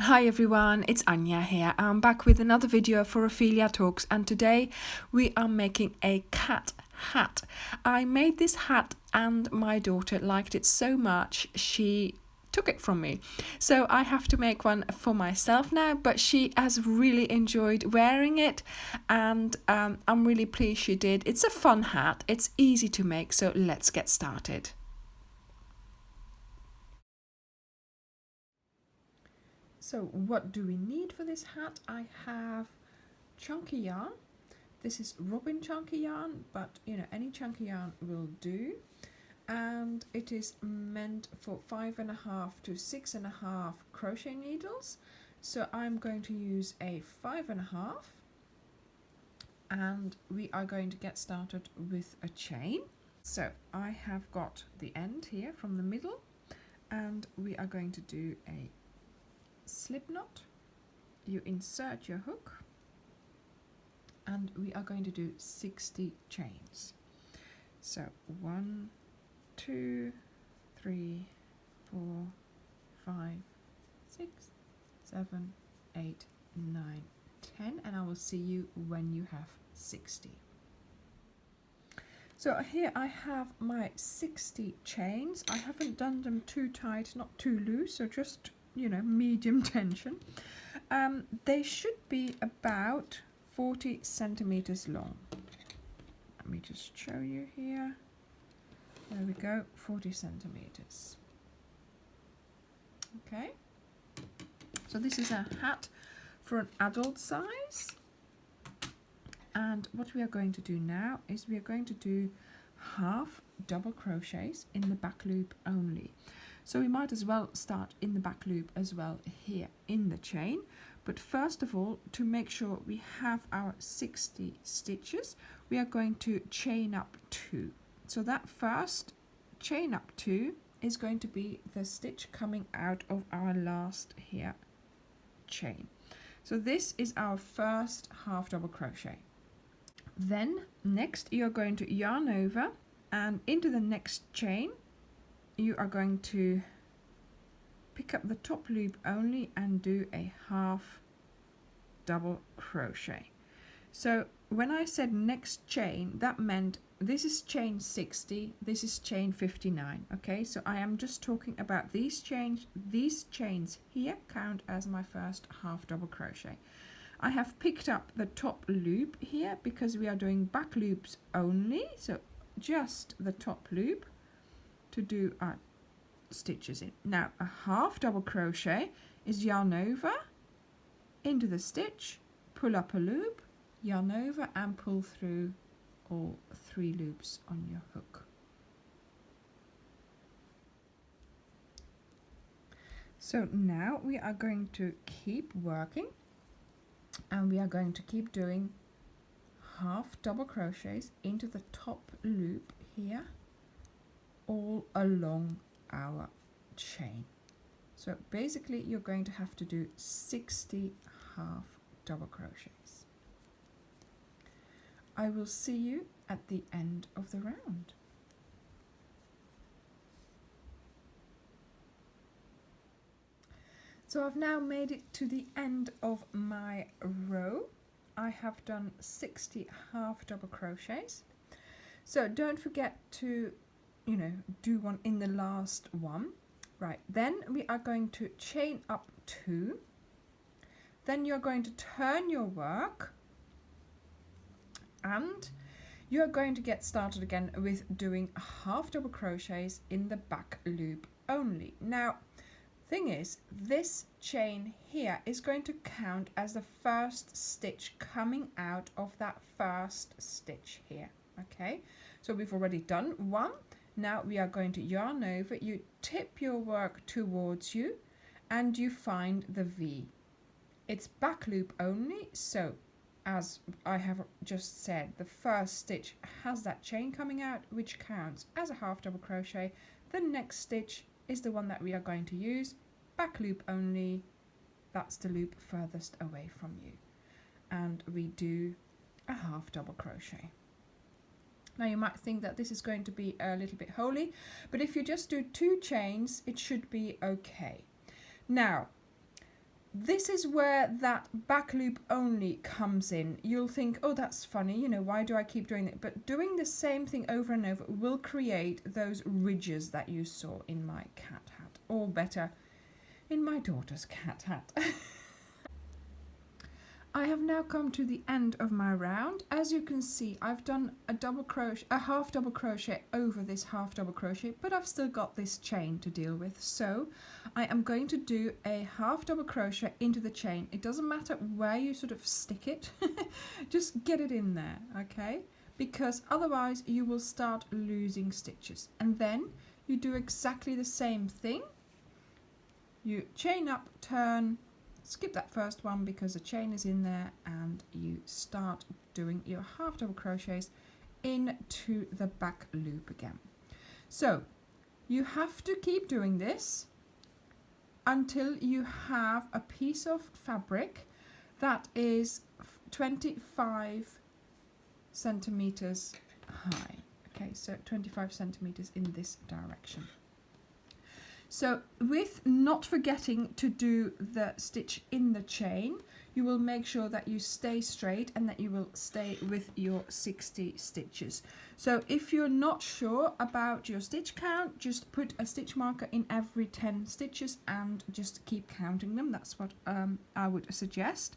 Hi everyone, it's Anya here. I'm back with another video for Ophelia Talks, and today we are making a cat hat. I made this hat and my daughter liked it so much she took it from me. So I have to make one for myself now, but she has really enjoyed wearing it, and I'm really pleased she did. It's a fun hat, it's easy to make, so let's get started. So what do we need for this hat? I have chunky yarn. This is robin chunky yarn, but any chunky yarn will do. And it is meant for 5.5 to 6.5 crochet needles. So I'm going to use a 5.5, and we are going to get started with a chain. So I have got the end here from the middle, and we are going to do a slip knot. You insert your hook, and we are going to do 60 chains. So 1, 2, 3, 4, 5, 6, 7, 8, 9, 10, and I will see you when you have 60. So here I have my 60 chains. I haven't done them too tight, not too loose, so just medium tension. They should be about 40 centimeters long. Let me just show you here. There we go, 40 centimeters. Okay, so this is a hat for an adult size, and what we are going to do now is we are going to do half double crochets in the back loop only. So we might as well start in the back loop as well here in the chain. But first of all, to make sure we have our 60 stitches, we are going to chain up 2. So that first chain up 2 is going to be the stitch coming out of our last here chain. So this is our first half double crochet. Then next you're going to yarn over, and into the next chain you are going to pick up the top loop only and do a half double crochet. So when I said next chain, that meant this is chain 60, this is chain 59. Okay, so I am just talking about these chains. These chains here count as my first half double crochet. I have picked up the top loop here because we are doing back loops only, so just the top loop to do our stitches in. Now a half double crochet is yarn over into the stitch, pull up a loop, yarn over and pull through all 3 loops on your hook. So now we are going to keep working, and we are going to keep doing half double crochets into the top loop here all along our chain. So basically you're going to have to do 60 half double crochets. I will see you at the end of the round. So I've now made it to the end of my row. I have done 60 half double crochets. So don't forget to do one in the last one. Right, then we are going to chain up 2. Then you're going to turn your work, and you're going to get started again with doing half double crochets in the back loop only. Now, thing is, this chain here is going to count as the first stitch coming out of that first stitch here. Okay, so we've already done 1. Now we are going to yarn over, you tip your work towards you, and you find the V. It's back loop only, so as I have just said, the first stitch has that chain coming out, which counts as a half double crochet. The next stitch is the one that we are going to use, back loop only, that's the loop furthest away from you. And we do a half double crochet. Now you might think that this is going to be a little bit holy, but if you just do 2 chains, it should be okay. Now, this is where that back loop only comes in. You'll think, oh, that's funny, you know, why do I keep doing it? But doing the same thing over and over will create those ridges that you saw in my cat hat, or better, in my daughter's cat hat. I have now come to the end of my round. As you can see, I've done a half double crochet over this half double crochet, but I've still got this chain to deal with. So I am going to do a half double crochet into the chain. It doesn't matter where you sort of stick it, just get it in there, okay? Because otherwise you will start losing stitches. And then you do exactly the same thing. You chain up, turn, skip that first one because the chain is in there, and you start doing your half double crochets into the back loop again. So you have to keep doing this until you have a piece of fabric that is 25 centimeters high. Okay, so 25 centimeters in this direction. So with not forgetting to do the stitch in the chain, you will make sure that you stay straight and that you will stay with your 60 stitches. So if you're not sure about your stitch count, just put a stitch marker in every 10 stitches and just keep counting them. That's what I would suggest.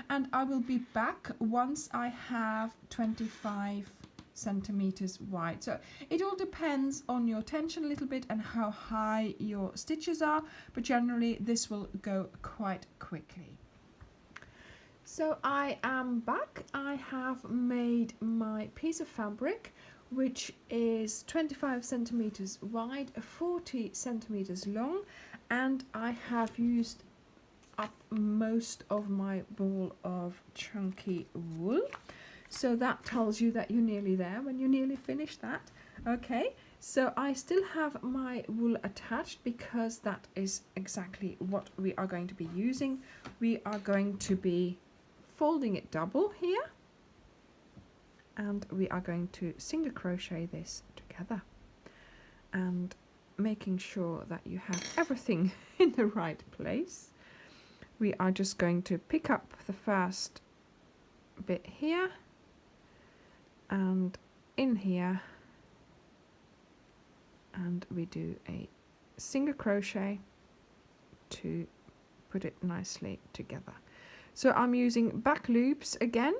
And I will be back once I have 25 centimeters wide. So it all depends on your tension a little bit and how high your stitches are, but generally this will go quite quickly. So I am back. I have made my piece of fabric, which is 25 centimeters wide, 40 centimeters long, and I have used up most of my ball of chunky wool. So that tells you that you're nearly there when you nearly finish that. Okay, so I still have my wool attached because that is exactly what we are going to be using. We are going to be folding it double here, and we are going to single crochet this together and making sure that you have everything in the right place. We are just going to pick up the first bit here and in here, and we do a single crochet to put it nicely together. So I'm using back loops again,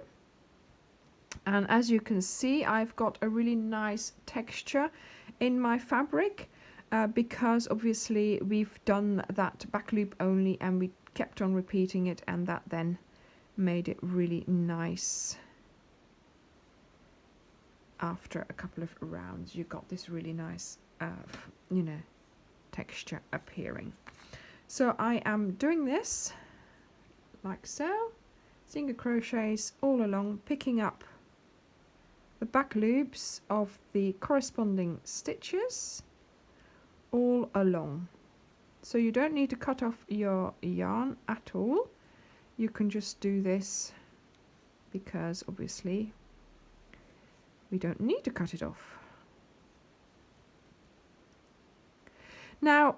and as you can see, I've got a really nice texture in my fabric because obviously we've done that back loop only and we kept on repeating it, and that then made it really nice. After a couple of rounds, you got this really nice you know, texture appearing. So I am doing this like so, single crochets all along, picking up the back loops of the corresponding stitches all along. So you don't need to cut off your yarn at all. You can just do this because obviously we don't need to cut it off. Now,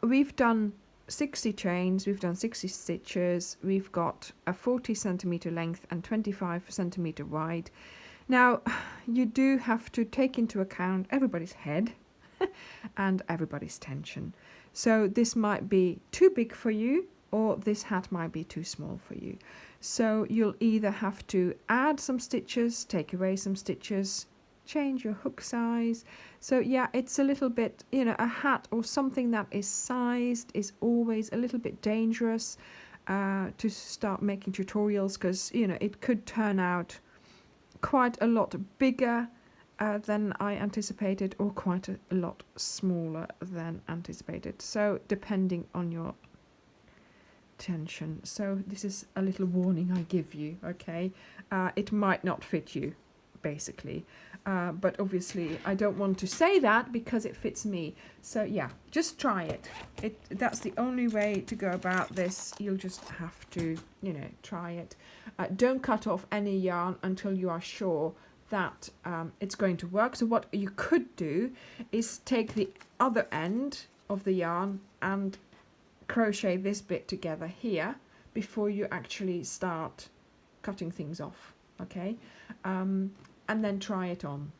we've done 60 chains, we've done 60 stitches, we've got a 40 centimeter length and 25 centimeter wide. Now, you do have to take into account everybody's head and everybody's tension. So this might be too big for you, or this hat might be too small for you. So you'll either have to add some stitches, take away some stitches, change your hook size. So yeah, it's a little bit, you know, a hat or something that is sized is always a little bit dangerous to start making tutorials, because, you know, it could turn out quite a lot bigger than I anticipated, or quite a lot smaller than anticipated. So depending on your tension. So this is a little warning I give you, okay? It might not fit you, basically. But obviously I don't want to say that because it fits me. So yeah, just try it. That's the only way to go about this. You'll just have to, you know, try it. Don't cut off any yarn until you are sure that it's going to work. So what you could do is take the other end of the yarn and crochet this bit together here before you actually start cutting things off, okay? And then try it on.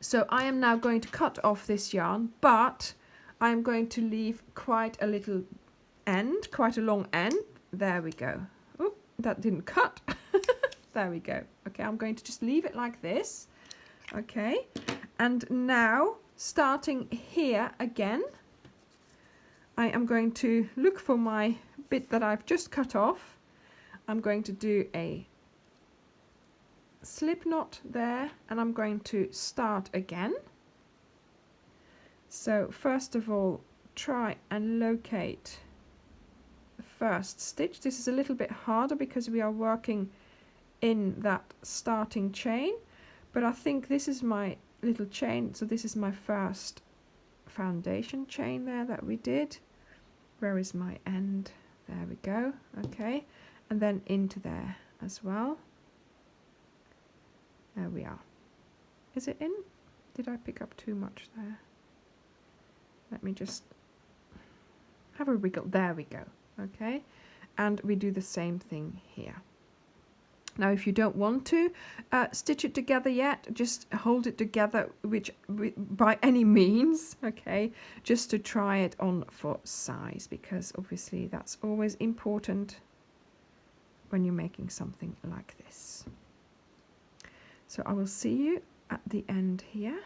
So I am now going to cut off this yarn, but I'm going to leave quite a little end, quite a long end. There we go. Oh, that didn't cut. There we go. Okay, I'm going to just leave it like this. Okay, and now starting here again, I am going to look for my bit that I've just cut off. I'm going to do a slip knot there, and I'm going to start again. So first of all, try and locate the first stitch. This is a little bit harder because we are working in that starting chain, but I think this is my little chain, so this is my first foundation chain there that we did. Where is my end? There we go. Okay, and then into there as well. There we are. Is it in? Did I pick up too much there? Let me just have a wiggle. There we go. Okay, and we do the same thing here. Now, if you don't want to stitch it together yet, just hold it together, by any means, okay, just to try it on for size, because obviously that's always important when you're making something like this. So I will see you at the end here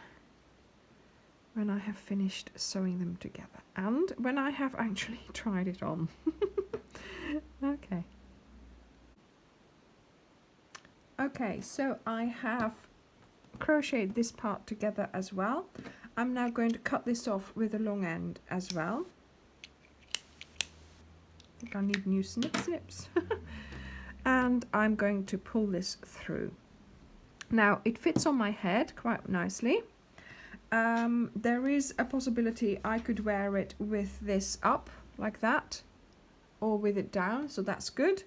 when I have finished sewing them together and when I have actually tried it on. Okay. Okay, so I have crocheted this part together as well. I'm now going to cut this off with a long end as well. I think I need new snips. And I'm going to pull this through. Now, it fits on my head quite nicely. There is a possibility I could wear it with this up like that, or with it down, so that's good.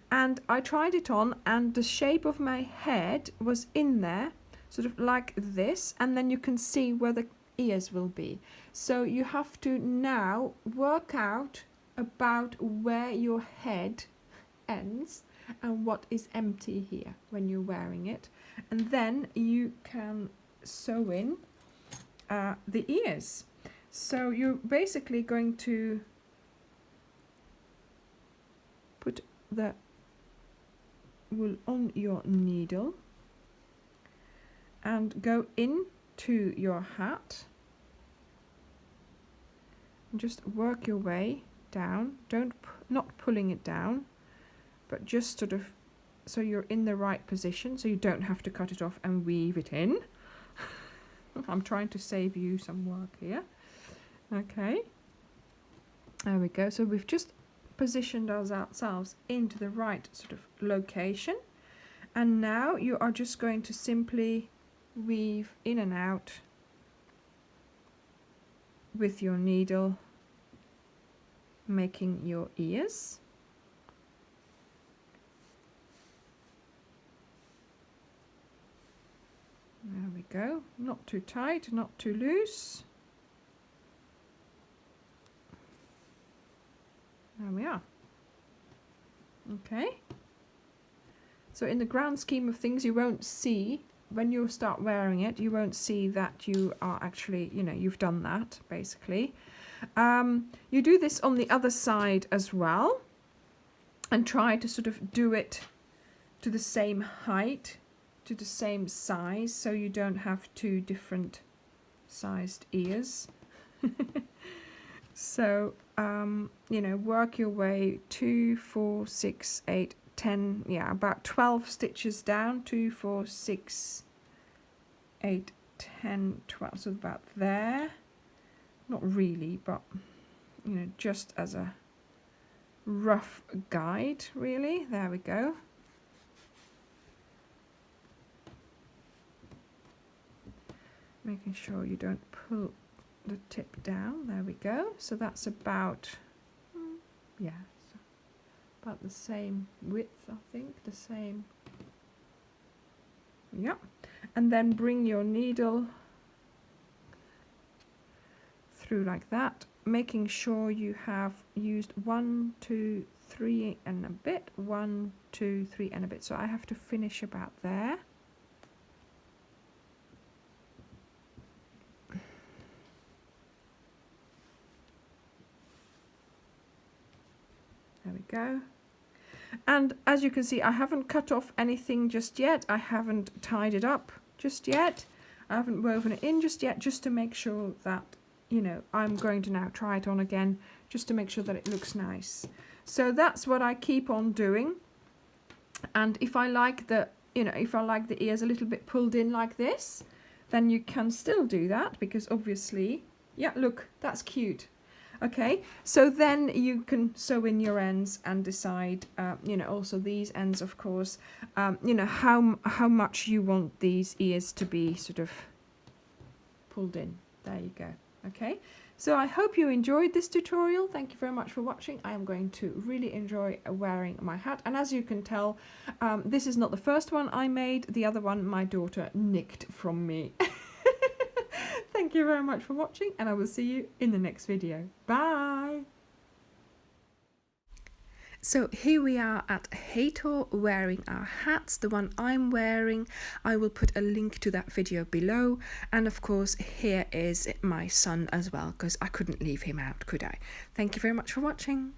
And I tried it on, and the shape of my head was in there, sort of like this, and then you can see where the ears will be. So you have to now work out about where your head ends and what is empty here when you're wearing it, and then you can sew in the ears. So you're basically going to put the wool on your needle and go into your hat and just work your way down. Not pulling it down, but just sort of so you're in the right position, so you don't have to cut it off and weave it in. I'm trying to save you some work here. Okay, there we go. So we've just positioned ourselves into the right sort of location, and now you are just going to simply weave in and out with your needle, making your ears. There we go. Not too tight, not too loose. There we are. Okay. So in the grand scheme of things, you won't see, when you start wearing it, you won't see that you are actually, you know, you've done that, basically. You do this on the other side as well, and try to sort of do it to the same height, to the same size, so you don't have two different sized ears. So, you know, work your way 2, 4, 6, 8, 10, yeah, about 12 stitches down, 2, 4, 6, 8, 10, 12, so about there. Not really, but, you know, just as a rough guide, really. There we go. Making sure you don't pull the tip down. There we go. So that's about, yeah, so about the same width, I think, the same. Yeah, and then bring your needle through like that, making sure you have used 1, 2, 3 and a bit, 1, 2, 3 and a bit. So I have to finish about there. There we go. And as you can see, I haven't cut off anything just yet. I haven't tied it up just yet. I haven't woven it in just yet, just to make sure that, you know, I'm going to now try it on again, just to make sure that it looks nice. So that's what I keep on doing. And if I like the, you know, if I like the ears a little bit pulled in like this, then you can still do that, because obviously, yeah, look, that's cute. Okay, so then you can sew in your ends and decide, you know, also these ends, of course, you know, how much you want these ears to be sort of pulled in. There you go. Okay, so I hope you enjoyed this tutorial. Thank you very much for watching. I am going to really enjoy wearing my hat. And as you can tell, this is not the first one I made. The other one my daughter nicked from me. Thank you very much for watching, and I will see you in the next video. Bye! So here we are at Hator wearing our hats, the one I'm wearing. I will put a link to that video below. And of course, here is my son as well, because I couldn't leave him out, could I? Thank you very much for watching.